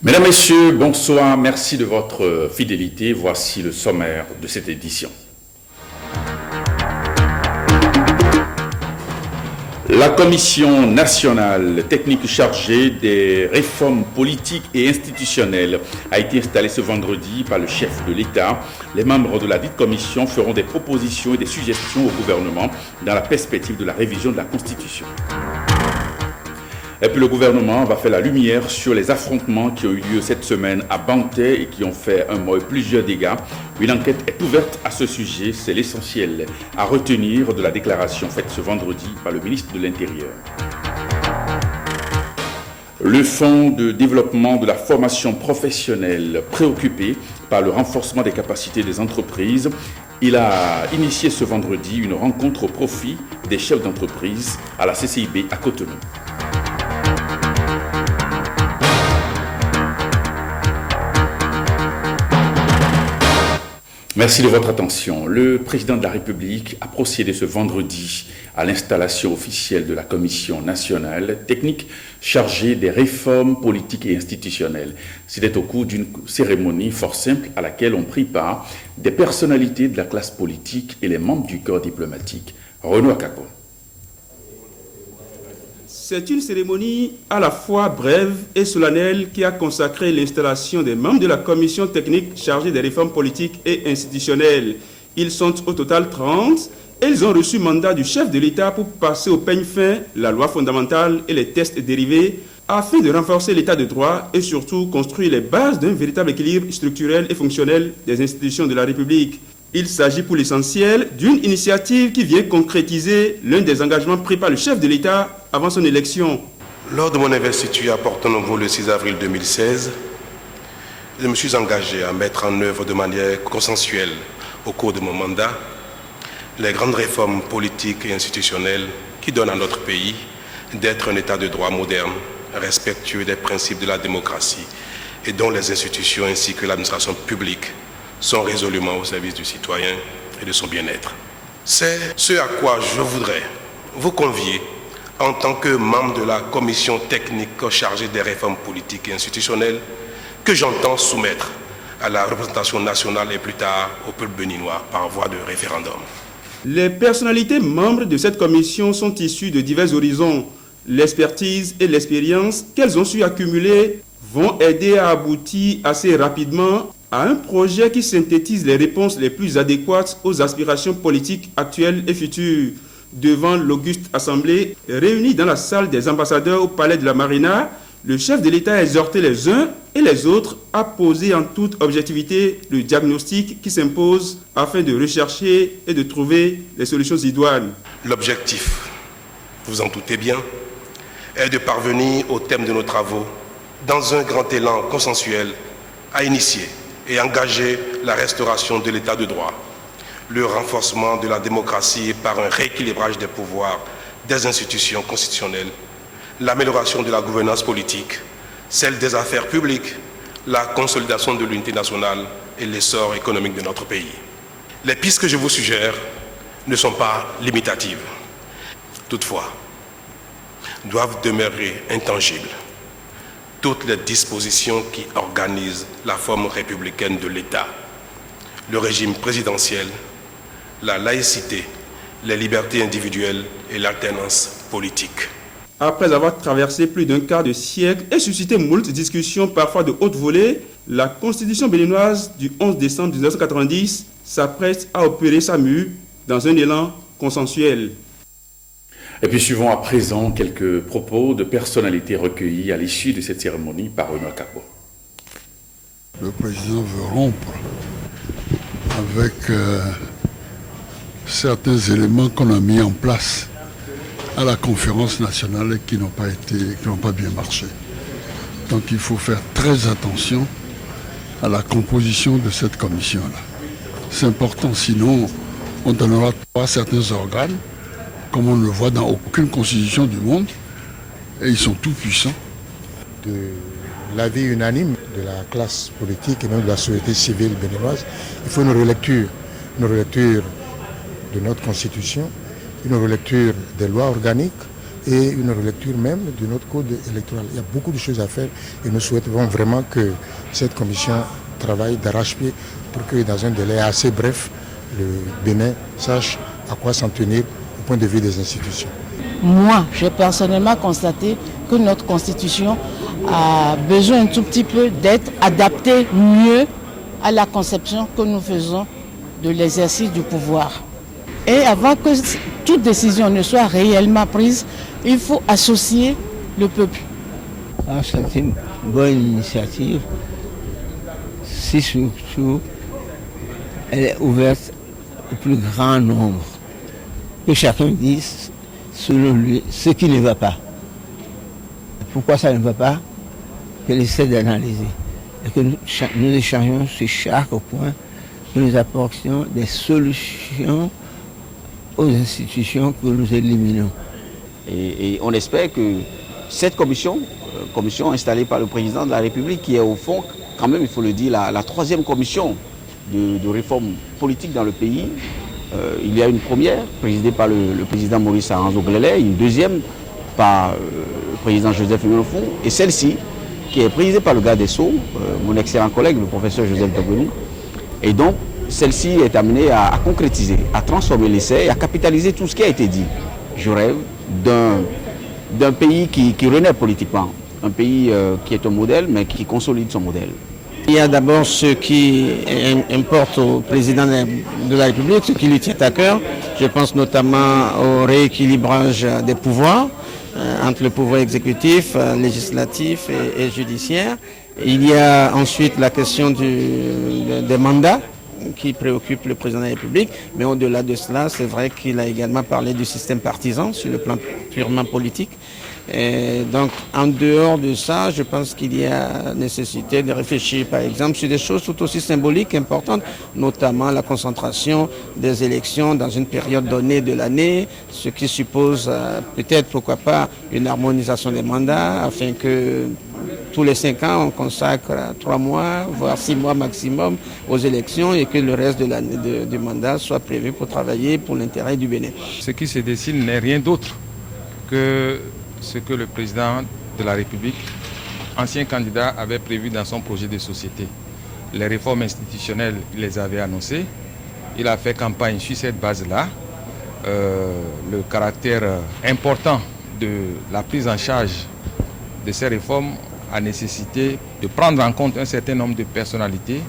Mesdames, Messieurs, bonsoir, merci de votre fidélité. Voici le sommaire de cette édition. La Commission nationale technique chargée des réformes politiques et institutionnelles a été installée ce vendredi par le chef de l'État. Les membres de la dite commission feront des propositions et des suggestions au gouvernement dans la perspective de la révision de la Constitution. Et puis le gouvernement va faire la lumière sur les affrontements qui ont eu lieu cette semaine à Banté et qui ont fait un mort et plusieurs dégâts. Une enquête est ouverte à ce sujet, c'est l'essentiel à retenir de la déclaration faite ce vendredi par le ministre de l'Intérieur. Le Fonds de développement de la formation professionnelle, préoccupé par le renforcement des capacités des entreprises, il a initié ce vendredi une rencontre au profit des chefs d'entreprise à la CCIB à Cotonou. Merci de votre attention. Le président de la République a procédé ce vendredi à l'installation officielle de la Commission nationale technique chargée des réformes politiques et institutionnelles. C'était au cours d'une cérémonie fort simple à laquelle ont pris part des personnalités de la classe politique et les membres du corps diplomatique. Renaud Akako. C'est une cérémonie à la fois brève et solennelle qui a consacré l'installation des membres de la commission technique chargée des réformes politiques et institutionnelles. Ils sont au total 30 et ils ont reçu mandat du chef de l'État pour passer au peigne fin la loi fondamentale et les textes dérivés afin de renforcer l'état de droit et surtout construire les bases d'un véritable équilibre structurel et fonctionnel des institutions de la République. Il s'agit pour l'essentiel d'une initiative qui vient concrétiser l'un des engagements pris par le chef de l'État avant son élection. Lors de mon investiture à Porto-Novo le 6 avril 2016, je me suis engagé à mettre en œuvre de manière consensuelle au cours de mon mandat les grandes réformes politiques et institutionnelles qui donnent à notre pays d'être un état de droit moderne, respectueux des principes de la démocratie et dont les institutions ainsi que l'administration publique sont résolument au service du citoyen et de son bien-être. C'est ce à quoi je voudrais vous convier en tant que membre de la commission technique chargée des réformes politiques et institutionnelles que j'entends soumettre à la représentation nationale et plus tard au peuple béninois par voie de référendum. Les personnalités membres de cette commission sont issues de divers horizons. L'expertise et l'expérience qu'elles ont su accumuler vont aider à aboutir assez rapidement à un projet qui synthétise les réponses les plus adéquates aux aspirations politiques actuelles et futures. Devant l'auguste assemblée réunie dans la salle des ambassadeurs au palais de la Marina, le chef de l'État a exhorté les uns et les autres à poser en toute objectivité le diagnostic qui s'impose afin de rechercher et de trouver les solutions idoines. L'objectif, vous en doutez bien, est de parvenir au thème de nos travaux dans un grand élan consensuel à initier et engager la restauration de l'état de droit, le renforcement de la démocratie par un rééquilibrage des pouvoirs des institutions constitutionnelles, l'amélioration de la gouvernance politique, celle des affaires publiques, la consolidation de l'unité nationale et l'essor économique de notre pays. Les pistes que je vous suggère ne sont pas limitatives. Toutefois, doivent demeurer intangibles toutes les dispositions qui organisent la forme républicaine de l'État, le régime présidentiel, la laïcité, les libertés individuelles et l'alternance politique. Après avoir traversé plus d'un quart de siècle et suscité moult discussions parfois de haute volée, la Constitution béninoise du 11 décembre 1990 s'apprête à opérer sa mue dans un élan consensuel. Et puis suivons à présent quelques propos de personnalités recueillis à l'issue de cette cérémonie par Renaud Akako. Le président veut rompre avec certains éléments qu'on a mis en place à la conférence nationale qui n'ont pas bien marché. Donc il faut faire très attention à la composition de cette commission-là. C'est important, sinon on donnera pas certains organes comme on ne le voit dans aucune constitution du monde, et ils sont tout puissants. De l'avis unanime de la classe politique et même de la société civile béninoise, il faut une relecture de notre constitution, une relecture des lois organiques et une relecture même de notre code électoral. Il y a beaucoup de choses à faire et nous souhaitons vraiment que cette commission travaille d'arrache-pied pour que dans un délai assez bref, le Bénin sache à quoi s'en tenir au point de vue des institutions. Moi, j'ai personnellement constaté que notre constitution a besoin un tout petit peu d'être adaptée mieux à la conception que nous faisons de l'exercice du pouvoir. Et avant que toute décision ne soit réellement prise, il faut associer le peuple. C'est une bonne initiative, si surtout elle est ouverte au plus grand nombre. Que chacun dise, selon lui, ce qui ne va pas. Pourquoi ça ne va pas? Qu'elle essaie d'analyser. Et que nous échangeons sur chaque point, que nous apportions des solutions aux institutions que nous éliminons. Et on espère que cette commission installée par le président de la République, qui est au fond, quand même, il faut le dire, la troisième commission de réforme politique dans le pays. Il y a une première, présidée par le président Maurice Aranzo-Glélé, une deuxième par le président Joseph Mélenchon, et celle-ci, qui est présidée par le garde des Sceaux, mon excellent collègue, le professeur Joseph Dabenou. Et donc, celle-ci est amenée à concrétiser, à transformer l'essai et à capitaliser tout ce qui a été dit. Je rêve d'un pays qui renaît politiquement, un pays qui est un modèle, mais qui consolide son modèle. Il y a d'abord ce qui importe au président de la République, ce qui lui tient à cœur. Je pense notamment au rééquilibrage des pouvoirs entre le pouvoir exécutif, législatif et judiciaire. Il y a ensuite la question des mandats qui préoccupe le président de la République. Mais au-delà de cela, c'est vrai qu'il a également parlé du système partisan sur le plan purement politique. Et donc, en dehors de ça, je pense qu'il y a nécessité de réfléchir, par exemple, sur des choses tout aussi symboliques, importantes, notamment la concentration des élections dans une période donnée de l'année, ce qui suppose peut-être, pourquoi pas, une harmonisation des mandats, afin que tous les 5 ans, on consacre 3 mois, voire 6 mois maximum aux élections et que le reste de l'année du mandat soit prévu pour travailler pour l'intérêt du Bénin. Ce qui se dessine n'est rien d'autre que ce que le président de la République, ancien candidat, avait prévu dans son projet de société. Les réformes institutionnelles, il les avait annoncées. Il a fait campagne sur cette base-là. Le caractère important de la prise en charge de ces réformes a nécessité de prendre en compte un certain nombre de personnalités,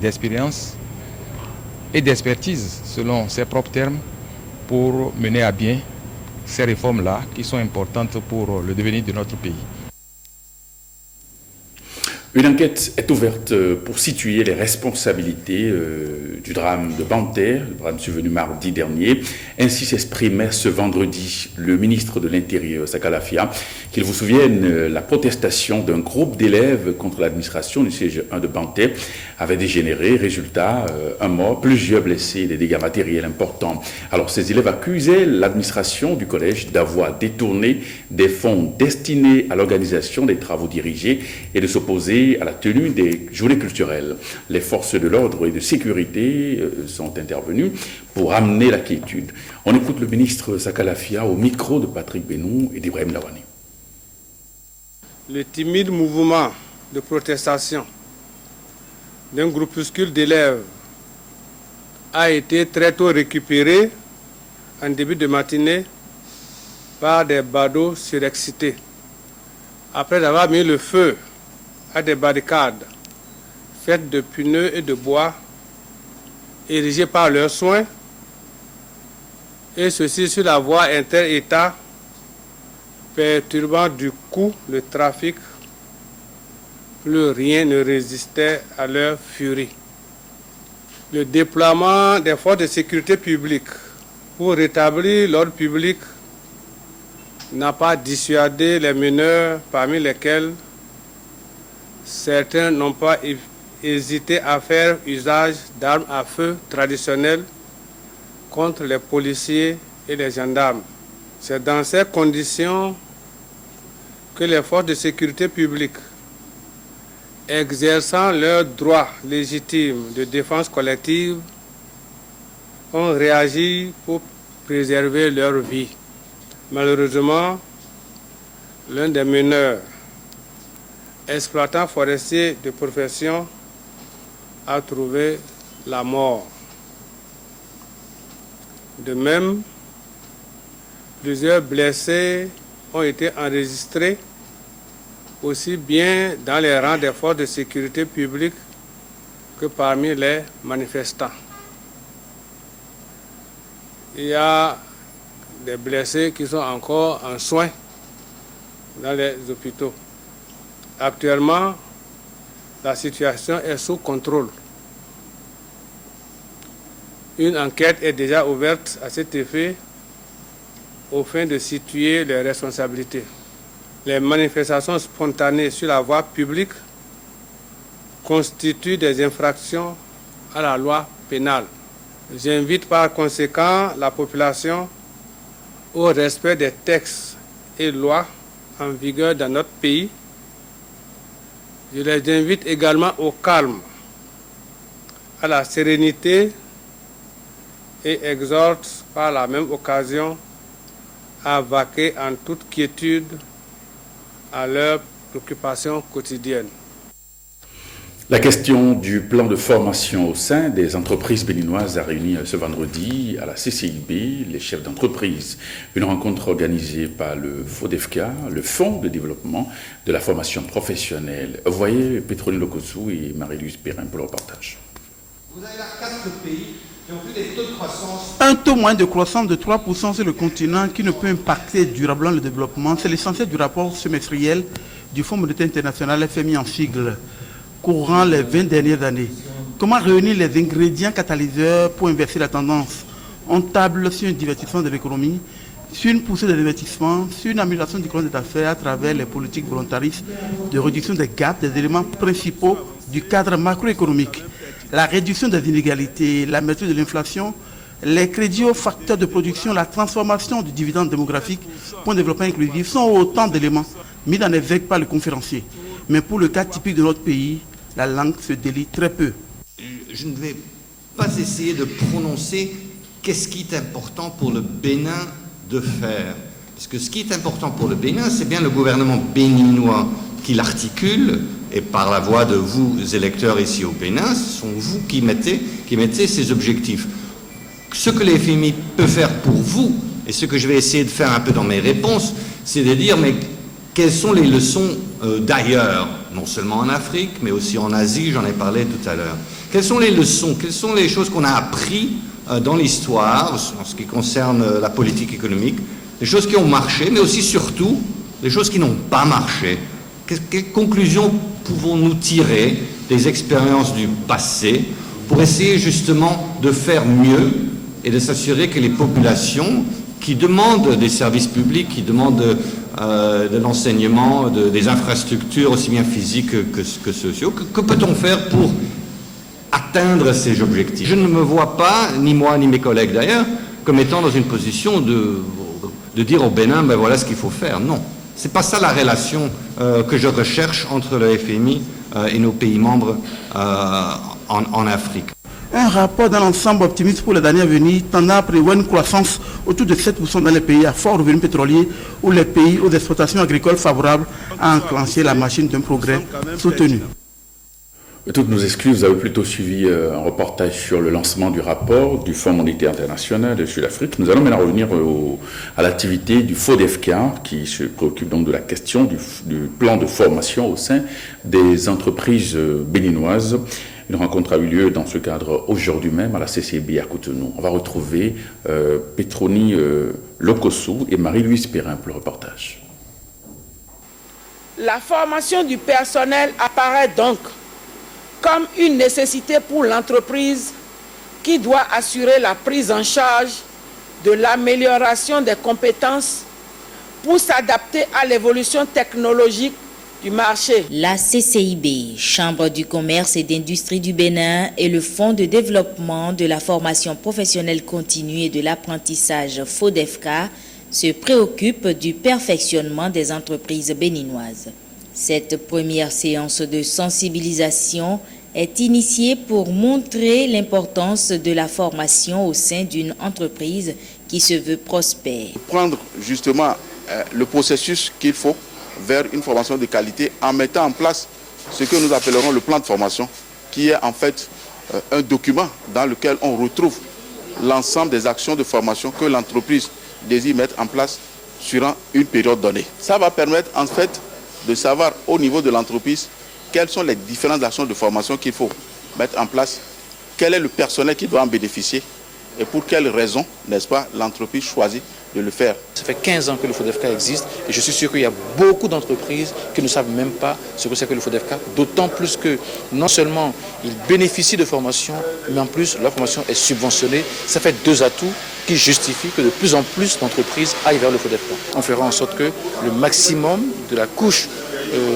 d'expériences et d'expertise, selon ses propres termes, pour mener à bien ces réformes-là qui sont importantes pour le devenir de notre pays. Une enquête est ouverte pour situer les responsabilités du drame de Banter, le drame survenu mardi dernier. Ainsi s'exprimait ce vendredi le ministre de l'Intérieur, Sakalafia, qu'il vous souvienne, la protestation d'un groupe d'élèves contre l'administration du CG1 de Banter avait dégénéré. Résultat, un mort, plusieurs blessés, des dégâts matériels importants. Alors ces élèves accusaient l'administration du collège d'avoir détourné des fonds destinés à l'organisation des travaux dirigés et de s'opposer à la tenue des journées culturelles. Les forces de l'ordre et de sécurité sont intervenues pour amener la quiétude. On écoute le ministre Sakalafia au micro de Patrick Benou et d'Ibrahim Lawani. Le timide mouvement de protestation d'un groupuscule d'élèves a été très tôt récupéré en début de matinée par des badauds surexcités. Après avoir mis le feu à des barricades faites de pneus et de bois érigées par leurs soins, et ceci sur la voie inter-État, perturbant du coup le trafic, plus rien ne résistait à leur furie. Le déploiement des forces de sécurité publique pour rétablir l'ordre public n'a pas dissuadé les meneurs, parmi lesquels certains n'ont pas hésité à faire usage d'armes à feu traditionnelles contre les policiers et les gendarmes. C'est dans ces conditions que les forces de sécurité publique, exerçant leur droit légitime de défense collective, ont réagi pour préserver leur vie. Malheureusement, l'un des meneurs, exploitant forestier de profession, a trouvé la mort. De même, plusieurs blessés ont été enregistrés, aussi bien dans les rangs des forces de sécurité publique que parmi les manifestants. Il y a des blessés qui sont encore en soins dans les hôpitaux. Actuellement, la situation est sous contrôle. Une enquête est déjà ouverte à cet effet au fin de situer les responsabilités. Les manifestations spontanées sur la voie publique constituent des infractions à la loi pénale. J'invite par conséquent la population au respect des textes et lois en vigueur dans notre pays. Je les invite également au calme, à la sérénité et exhorte par la même occasion à vaquer en toute quiétude à leurs préoccupations quotidiennes. La question du plan de formation au sein des entreprises béninoises a réuni ce vendredi à la CCIB les chefs d'entreprise. Une rencontre organisée par le FODEFCA, le Fonds de développement de la formation professionnelle. Voyez Petroni Lokosu et Marie-Louise Perrin pour le reportage. Vous avez là 4 pays qui ont eu des taux de croissance. Un taux moyen de croissance de 3% sur le continent qui ne peut impacter durablement le développement, c'est l'essentiel du rapport semestriel du Fonds monétaire international FMI en sigle, courant les 20 dernières années. Comment réunir les ingrédients catalyseurs pour inverser la tendance? On table sur un divertissement de l'économie, sur une poussée de l'investissement, sur une amélioration du climat d'affaires à travers les politiques volontaristes de réduction des gaps, des éléments principaux du cadre macroéconomique. La réduction des inégalités, la maîtrise de l'inflation, les crédits aux facteurs de production, la transformation du dividende démographique pour un développement inclusif sont autant d'éléments mis en exergue par le conférencier. Mais pour le cas typique de notre pays, la langue se délie très peu. Je ne vais pas essayer de prononcer qu'est-ce qui est important pour le Bénin de faire. Parce que ce qui est important pour le Bénin, c'est bien le gouvernement béninois qui l'articule, et par la voix de vous, électeurs ici au Bénin, ce sont vous qui mettez ces objectifs. Ce que les FMI peut faire pour vous, et ce que je vais essayer de faire un peu dans mes réponses, c'est de dire, mais quelles sont les leçons d'ailleurs, non seulement en Afrique, mais aussi en Asie, j'en ai parlé tout à l'heure. Quelles sont les leçons, quelles sont les choses qu'on a apprises dans l'histoire, en ce qui concerne la politique économique, les choses qui ont marché, mais aussi surtout, les choses qui n'ont pas marché. Quelles conclusions pouvons-nous tirer des expériences du passé pour essayer justement de faire mieux et de s'assurer que les populations qui demandent des services publics, qui demandent de l'enseignement, des infrastructures aussi bien physiques que sociaux, que peut-on faire pour atteindre ces objectifs? Je ne me vois pas, ni moi ni mes collègues d'ailleurs, comme étant dans une position de dire au Bénin, ben voilà ce qu'il faut faire. Non. C'est pas ça la relation que je recherche entre le FMI et nos pays membres en Afrique. Un rapport dans l'ensemble optimiste pour les années à venir tendant à prévoir une croissance autour de 7% dans les pays à fort revenu pétrolier ou les pays aux exploitations agricoles favorables à enclencher la machine d'un progrès soutenu. Toutes nos excuses, vous avez plutôt suivi un reportage sur le lancement du rapport du Fonds monétaire international de Sud-Afrique. Nous allons maintenant revenir à l'activité du FODEFCA qui se préoccupe donc de la question du plan de formation au sein des entreprises béninoises. Une rencontre a eu lieu dans ce cadre aujourd'hui même à la CCB à Cotonou. On va retrouver Petroni Lokosu et Marie-Louise Perrin pour le reportage. La formation du personnel apparaît donc comme une nécessité pour l'entreprise qui doit assurer la prise en charge de l'amélioration des compétences pour s'adapter à l'évolution technologique du marché. La CCIB, Chambre du commerce et d'industrie du Bénin, et le Fonds de développement de la formation professionnelle continue et de l'apprentissage FODEFCA se préoccupent du perfectionnement des entreprises béninoises. Cette première séance de sensibilisation est initiée pour montrer l'importance de la formation au sein d'une entreprise qui se veut prospère. Prendre justement le processus qu'il faut vers une formation de qualité en mettant en place ce que nous appellerons le plan de formation, qui est en fait un document dans lequel on retrouve l'ensemble des actions de formation que l'entreprise désire mettre en place sur une période donnée. Ça va permettre en fait de savoir au niveau de l'entreprise quelles sont les différentes actions de formation qu'il faut mettre en place, quel est le personnel qui doit en bénéficier et pour quelles raisons, n'est-ce pas, l'entreprise choisit de le faire. Ça fait 15 ans que le FODEFCA existe et je suis sûr qu'il y a beaucoup d'entreprises qui ne savent même pas ce que c'est que le FODEFCA, d'autant plus que non seulement ils bénéficient de formation, mais en plus leur formation est subventionnée. Ça fait 2 atouts qui justifient que de plus en plus d'entreprises aillent vers le FODEFCA. On fera en sorte que le maximum de la couche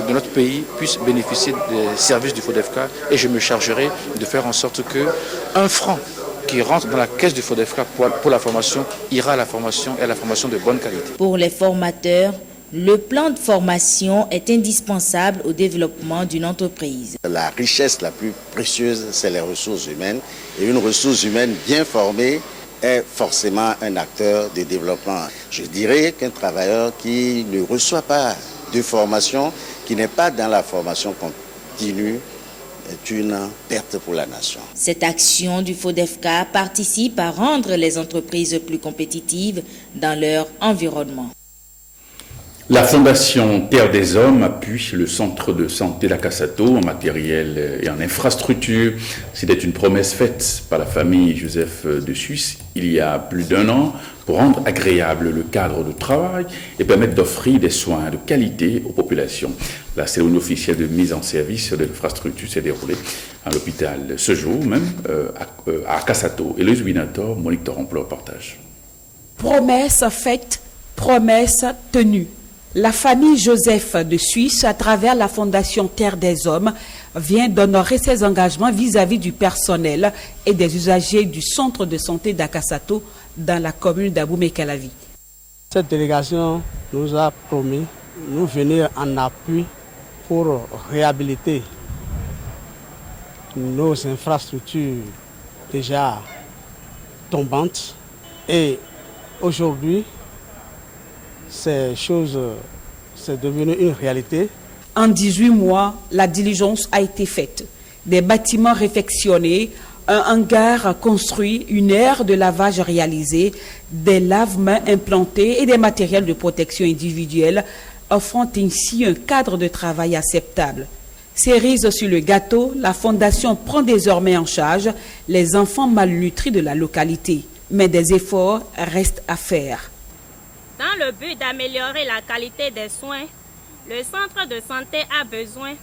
de notre pays puisse bénéficier des services du FODEFCA et je me chargerai de faire en sorte que 1 franc qui rentre dans la caisse du FODEFCA pour la formation ira à la formation et à la formation de bonne qualité. Pour les formateurs, le plan de formation est indispensable au développement d'une entreprise. La richesse la plus précieuse, c'est les ressources humaines. Et une ressource humaine bien formée est forcément un acteur de développement. Je dirais qu'un travailleur qui ne reçoit pas de formation, qui n'est pas dans la formation continue, est une perte pour la nation. Cette action du FODEFCA participe à rendre les entreprises plus compétitives dans leur environnement. La Fondation Terre des Hommes appuie le centre de santé d'Akasato en matériel et en infrastructure. C'était une promesse faite par la famille Joseph de Suisse il y a plus d'1 an pour rendre agréable le cadre de travail et permettre d'offrir des soins de qualité aux populations. La cérémonie officielle de mise en service de l'infrastructure s'est déroulée à l'hôpital ce jour même à Akasato. Et le Winator, Monique Toron pour le reportage. Promesse faite, promesse tenue. La famille Joseph de Suisse, à travers la Fondation Terre des Hommes, vient d'honorer ses engagements vis-à-vis du personnel et des usagers du centre de santé d'Akasato dans la commune d'Abomey-Calavi. Cette délégation nous a promis nous venir en appui pour réhabiliter nos infrastructures déjà tombantes. Et aujourd'hui, c'est devenu une réalité. En 18 mois, la diligence a été faite. Des bâtiments réfectionnés, un hangar construit, une aire de lavage réalisée, des lave-mains implantés et des matériels de protection individuelle, offrant ainsi un cadre de travail acceptable. Cerise sur le gâteau, la Fondation prend désormais en charge les enfants malnutris de la localité. Mais des efforts restent à faire. Dans le but d'améliorer la qualité des soins, le centre de santé a besoin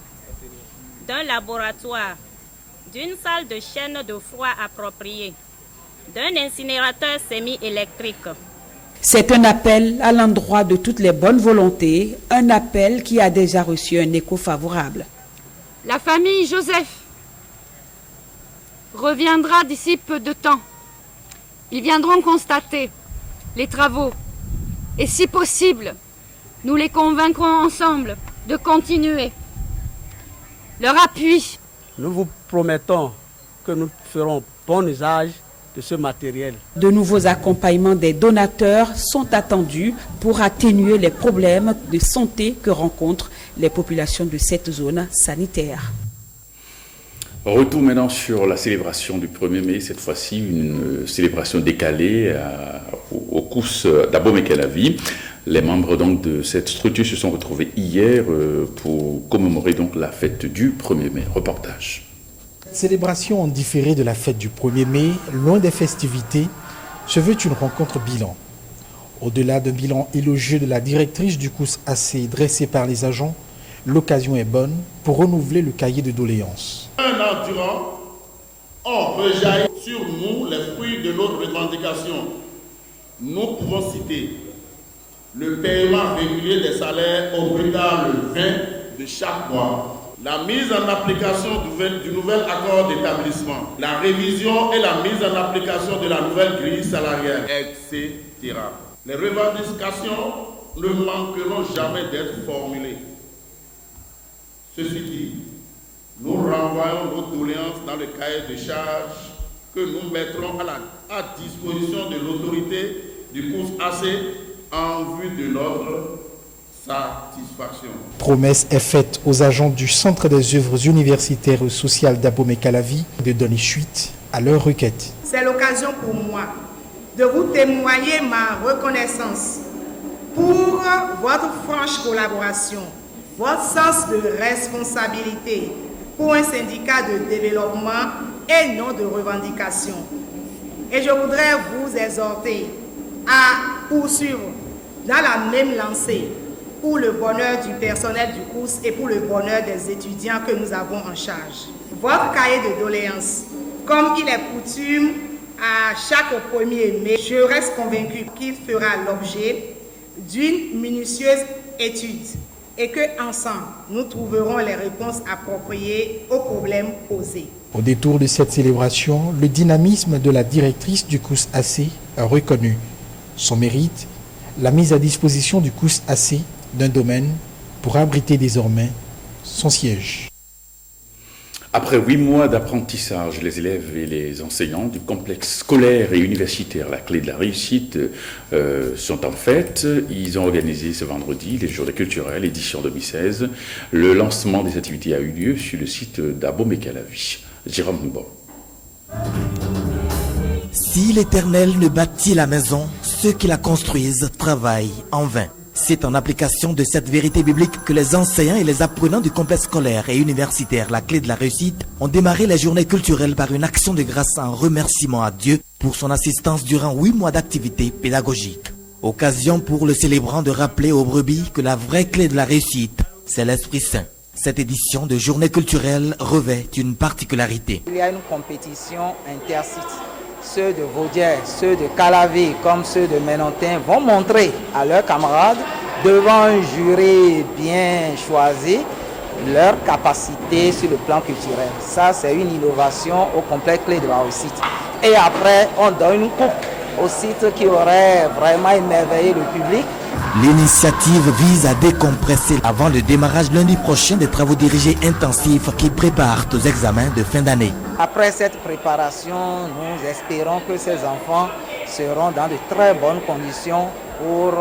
d'un laboratoire, d'une salle de chaîne de froid appropriée, d'un incinérateur semi-électrique. C'est un appel à l'endroit de toutes les bonnes volontés, un appel qui a déjà reçu un écho favorable. La famille Joseph reviendra d'ici peu de temps. Ils viendront constater les travaux. Et si possible, nous les convaincrons ensemble de continuer. Leur appui. Nous vous promettons que nous ferons bon usage de ce matériel. De nouveaux accompagnements des donateurs sont attendus pour atténuer les problèmes de santé que rencontrent les populations de cette zone sanitaire. Retour maintenant sur la célébration du 1er mai, cette fois-ci une célébration décalée au COUS d'Abomey-Calavi. Les membres donc de cette structure se sont retrouvés hier pour commémorer donc la fête du 1er mai. Reportage. Célébration en différé de la fête du 1er mai, loin des festivités, se veut une rencontre bilan. Au-delà d'un bilan élogieux de la directrice du COUS AC dressé par les agents, l'occasion est bonne pour renouveler le cahier de doléances. Un an durant, on rejaillit sur nous les fruits de nos revendications. Nous pouvons citer le paiement régulier des salaires au plus tard le 20 de chaque mois, la mise en application du nouvel accord d'établissement, la révision et la mise en application de la nouvelle grille salariale, etc. Les revendications ne manqueront jamais d'être formulées. Ceci dit, nous renvoyons nos doléances dans le cahier de charges que nous mettrons à disposition de l'autorité du COUS AC en vue de notre satisfaction. Promesse est faite aux agents du Centre des œuvres universitaires sociales d'Abomey-Calavi de donner suite à leur requête. C'est l'occasion pour moi de vous témoigner ma reconnaissance pour votre franche collaboration, votre sens de responsabilité pour un syndicat de développement et non de revendication. Et je voudrais vous exhorter à poursuivre dans la même lancée pour le bonheur du personnel du cours et pour le bonheur des étudiants que nous avons en charge. Votre cahier de doléances, comme il est coutume à chaque 1er mai, je reste convaincu qu'il fera l'objet d'une minutieuse étude et que ensemble nous trouverons les réponses appropriées aux problèmes posés. Au détour de cette célébration, le dynamisme de la directrice du COUS AC a reconnu son mérite, la mise à disposition du COUS AC d'un domaine pour abriter désormais son siège. Après 8 mois d'apprentissage, les élèves et les enseignants du complexe scolaire et universitaire La Clé de la Réussite sont en fête. Ils ont organisé ce vendredi les Journées culturelles, édition 2016. Le lancement des activités a eu lieu sur le site d'Abomey-Calavi. Jérôme Bon. Si l'Éternel ne bâtit la maison, ceux qui la construisent travaillent en vain. C'est en application de cette vérité biblique que les enseignants et les apprenants du complexe scolaire et universitaire La Clé de la Réussite ont démarré les journées culturelles par une action de grâce en remerciement à Dieu pour son assistance durant 8 mois d'activité pédagogique. Occasion pour le célébrant de rappeler aux brebis que la vraie clé de la réussite, c'est l'Esprit Saint. Cette édition de journée culturelle revêt une particularité. Il y a une compétition intercite. Ceux de Vaudière, ceux de Calavi comme ceux de Ménontin vont montrer à leurs camarades devant un jury bien choisi leur capacité sur le plan culturel. Ça, c'est une innovation au complexe Clé de la Réussite. Et après, on donne une coupe au site qui aurait vraiment émerveillé le public. L'initiative vise à décompresser avant le démarrage lundi prochain des travaux dirigés intensifs qui préparent aux examens de fin d'année. Après cette préparation, nous espérons que ces enfants seront dans de très bonnes conditions pour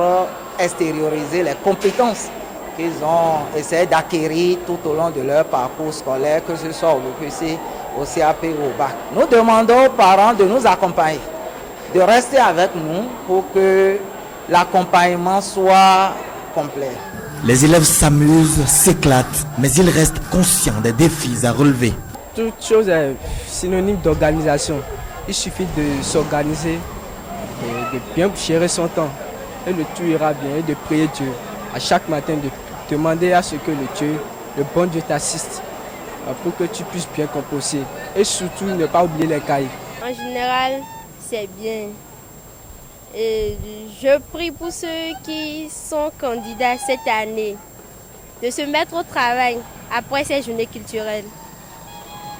extérioriser les compétences qu'ils ont essayé d'acquérir tout au long de leur parcours scolaire, que ce soit au BPC, au CAP ou au bac. Nous demandons aux parents de nous accompagner, de rester avec nous pour que l'accompagnement soit complet. Les élèves s'amusent, s'éclatent, mais ils restent conscients des défis à relever. Toute chose est synonyme d'organisation. Il suffit de s'organiser, de bien gérer son temps. Et le tout ira bien, et de prier Dieu. À chaque matin, de demander à ce que le bon Dieu t'assiste pour que tu puisses bien composer. Et surtout, ne pas oublier les cahiers. En général, c'est bien. Et je prie pour ceux qui sont candidats cette année de se mettre au travail après ces journées culturelles,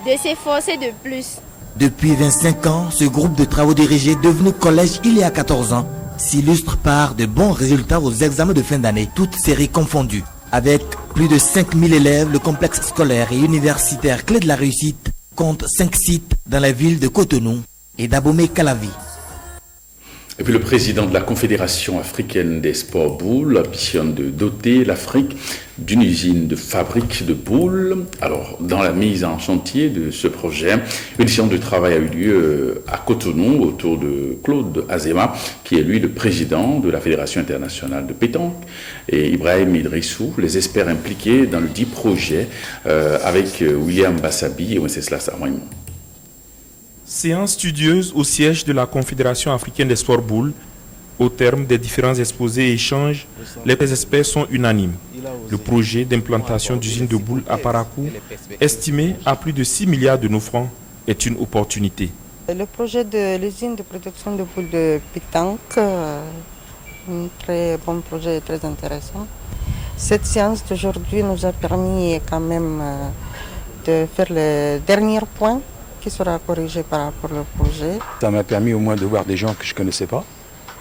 de s'efforcer de plus. Depuis 25 ans, ce groupe de travaux dirigés devenu collège il y a 14 ans s'illustre par de bons résultats aux examens de fin d'année, toutes séries confondues. Avec plus de 5000 élèves, le complexe scolaire et universitaire Clé de la Réussite compte 5 sites dans la ville de Cotonou et d'Abomey-Calavi. Et puis le président de la Confédération africaine des sports boules ambitionne de doter l'Afrique d'une usine de fabrique de boules. Alors, dans la mise en chantier de ce projet, une séance de travail a eu lieu à Cotonou autour de Claude Azema, qui est lui le président de la Fédération internationale de pétanque, et Ibrahim Idrissou, les experts impliqués dans le dit projet, avec William Bassabi et Wenceslas Armoignon. Séance studieuse au siège de la Confédération africaine des sports boules. Au terme des différents exposés et échanges, les experts sont unanimes. Le projet d'implantation d'usine de boules à Parakou, estimé à plus de 6 milliards de nos francs, est une opportunité. Le projet de l'usine de production de boules de pétanque, un très bon projet, très intéressant. Cette séance d'aujourd'hui nous a permis quand même de faire le dernier point qui sera corrigé par rapport au projet. Ça m'a permis au moins de voir des gens que je ne connaissais pas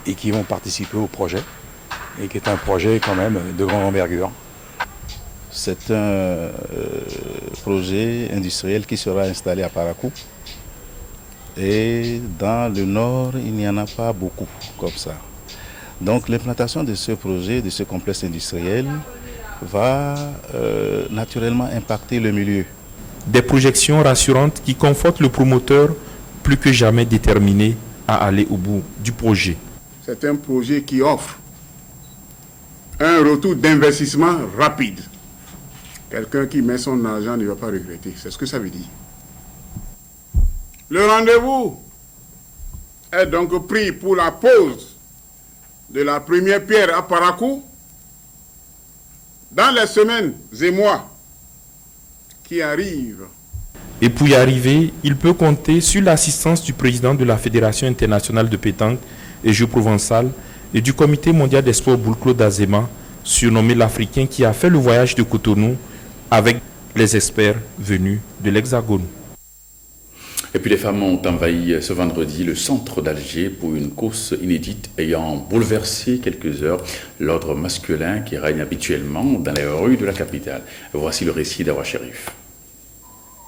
et qui vont participer au projet, et qui est un projet quand même de grande envergure. C'est un projet industriel qui sera installé à Parakou. Et dans le nord, il n'y en a pas beaucoup comme ça. Donc l'implantation de ce projet, de ce complexe industriel, va naturellement impacter le milieu. Des projections rassurantes qui confortent le promoteur plus que jamais déterminé à aller au bout du projet. C'est un projet qui offre un retour d'investissement rapide. Quelqu'un qui met son argent ne va pas regretter. C'est ce que ça veut dire. Le rendez-vous est donc pris pour la pose de la première pierre à Parakou dans les semaines et mois qui arrivent. Et pour y arriver, il peut compter sur l'assistance du président de la Fédération internationale de pétanque et jeux provençal et du Comité mondial des sports boule Claude Azéma, surnommé l'Africain, qui a fait le voyage de Cotonou avec les experts venus de l'Hexagone. Et puis les femmes ont envahi ce vendredi le centre d'Alger pour une course inédite ayant bouleversé quelques heures l'ordre masculin qui règne habituellement dans les rues de la capitale. Voici le récit d'Awa Sherif.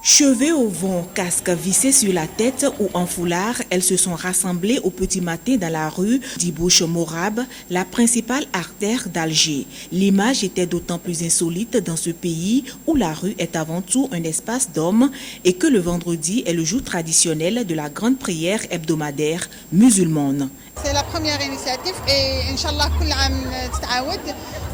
Cheveux au vent, casque vissé sur la tête ou en foulard, elles se sont rassemblées au petit matin dans la rue d'Ibouche Morab, la principale artère d'Alger. L'image était d'autant plus insolite dans ce pays où la rue est avant tout un espace d'hommes et que le vendredi est le jour traditionnel de la grande prière hebdomadaire musulmane. C'est la première initiative et Inch'Allah, كل عام تتعاود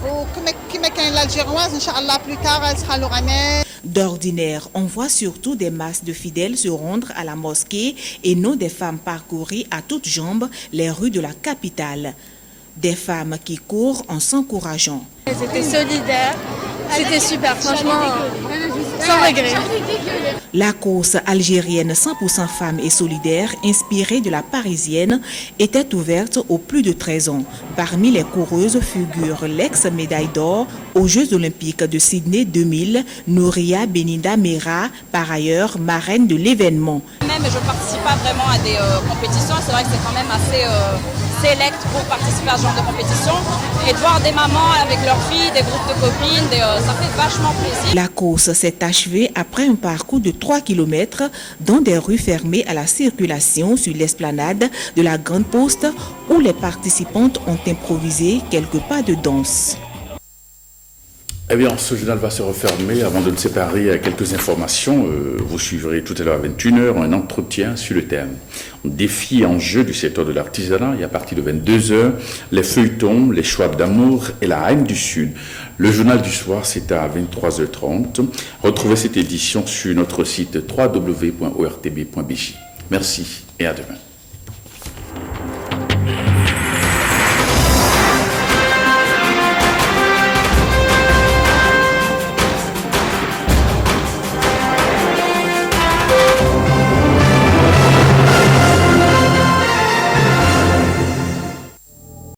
وكما كان l'Algéroise, Inch'Allah plus tard elle sera l'Oranais. D'ordinaire, on voit surtout des masses de fidèles se rendre à la mosquée et non des femmes parcourir à toutes jambes les rues de la capitale. Des femmes qui courent en s'encourageant. Elles étaient solidaires, c'était super, franchement, sans regret. La course algérienne 100% femmes et solidaire, inspirée de la parisienne, était ouverte aux plus de 13 ans. Parmi les coureuses figure l'ex-médaille d'or aux Jeux olympiques de Sydney 2000, Nouria Beninda Mera, par ailleurs marraine de l'événement. Même je ne participe pas vraiment à des compétitions, c'est vrai que c'est quand même assez sélect pour participer à ce genre de compétition. Et de voir des mamans avec leurs filles, des groupes de copines, ça fait vachement plaisir. La course s'est achevée après un parcours de 3 km dans des rues fermées à la circulation sur l'esplanade de la Grande Poste où les participantes ont improvisé quelques pas de danse. Eh bien, ce journal va se refermer. Avant de nous séparer, quelques informations. Vous suivrez tout à l'heure à 21h un entretien sur le thème défis et enjeux du secteur de l'artisanat. Et à partir de 22h, les feuilletons, les choix d'amour et la haine du Sud. Le journal du soir, c'est à 23h30. Retrouvez cette édition sur notre site www.ortb.bj. Merci et à demain.